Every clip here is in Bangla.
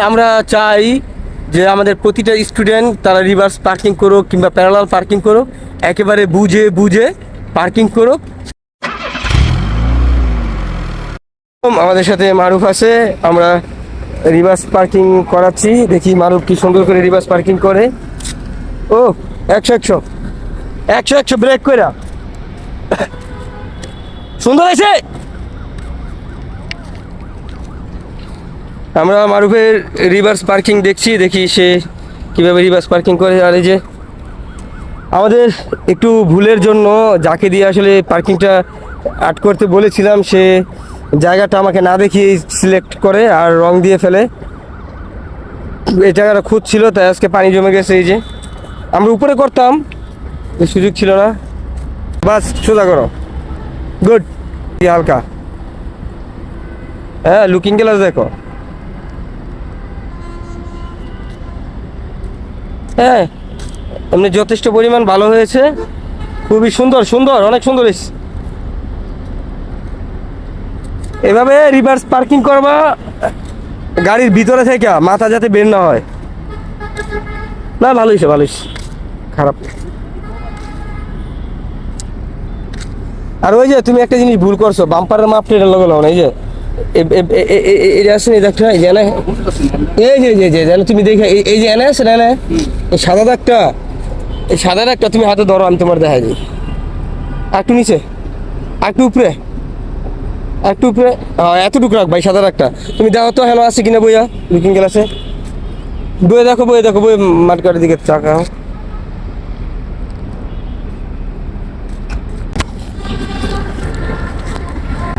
আমরা চাই যে আমাদের প্রতিটা স্টুডেন্ট তারা রিভার্স পার্কিং করুক কিংবা প্যারালাল পার্কিং করুক, একেবারে বুঝে বুঝে পার্কিং করুক। আমাদের সাথে মারুফ আছে, আমরা রিভার্স পার্কিং করাচ্ছি। দেখি মারুফ কি সুন্দর করে রিভার্স পার্কিং করে। ও 100 ব্রেক কইরা সুন্দর হয়েছে। আমরা মারুফের রিভার্স পার্কিং দেখি সে কীভাবে রিভার্স পার্কিং করে। আর এই যে আমাদের একটু ভুলের জন্য যাকে দিয়ে আসলে পার্কিংটা আট করতে বলেছিলাম, সে জায়গাটা আমাকে না দেখিয়ে সিলেক্ট করে আর রং দিয়ে ফেলে। এই জায়গাটা খুঁজছিল, তাই আজকে পানি জমে গেছে। এই যে আমরা উপরে করতাম, সুযোগ ছিল না। বাস সোজা করো, গুড। হালকা, হ্যাঁ লুকিং গ্লাস দেখো। হ্যাঁ এমনি যথেষ্ট পরিমাণ ভালো হয়েছে, খুবই সুন্দর, অনেক সুন্দর হয়েছে। এভাবে রিভার্স পার্কিং করবা গাড়ির ভিতরে থেকে, মাথা যাতে বের না হয়। না ভালো হয়েছে, খারাপ। আর ওই যে তুমি একটা জিনিস ভুল করছো, বাম্পারের মাপটা এটা লগে লাও না। এই যে এটা আছে না, দেখটা এই যে না, এই যে জানো তুমি দেখে, এই যে এনে আছে না, এই সাদা দাগটা তুমি হাতে ধরো, আমি তোমার দেখাই দিই। একটু নিচে, একটু উপরে, এতটুকু রাখ ভাই, সাদা দাগটা তুমি দেখো তো হেলো আছে কিনা বইয়া, লুকিং গ্লাসে বইয়ে দেখো, বইয়ে মাঠগাড়ির দিকে তাকাও।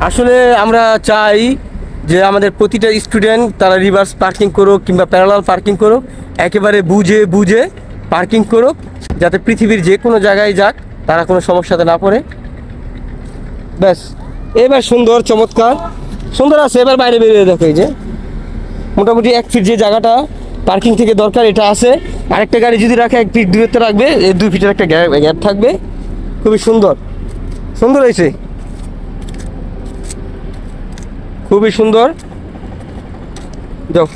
আসলে আমরা চাই যে আমাদের প্রতিটা স্টুডেন্ট তারা রিভার্স পার্কিং করুক কিংবা প্যারালাল পার্কিং করুক, একেবারে বুঝে বুঝে পার্কিং করুক, যাতে পৃথিবীর যে কোনো জায়গায় যাক তারা কোনো সমস্যাতে না পড়ে। ব্যাস, এবার সুন্দর, চমৎকার সুন্দর আছে। এবার বাইরে বেরিয়ে দেখো, এই যে মোটামুটি 1 ফিট যে জায়গাটা পার্কিং থেকে দরকার এটা আছে। আরেকটা গাড়ি যদি রাখে 1 ফিট দূরত্বে রাখবে, 2 ফিটের একটা গ্যাপ থাকবে। খুবই সুন্দর হয়েছে, খুবই সুন্দর। যাও।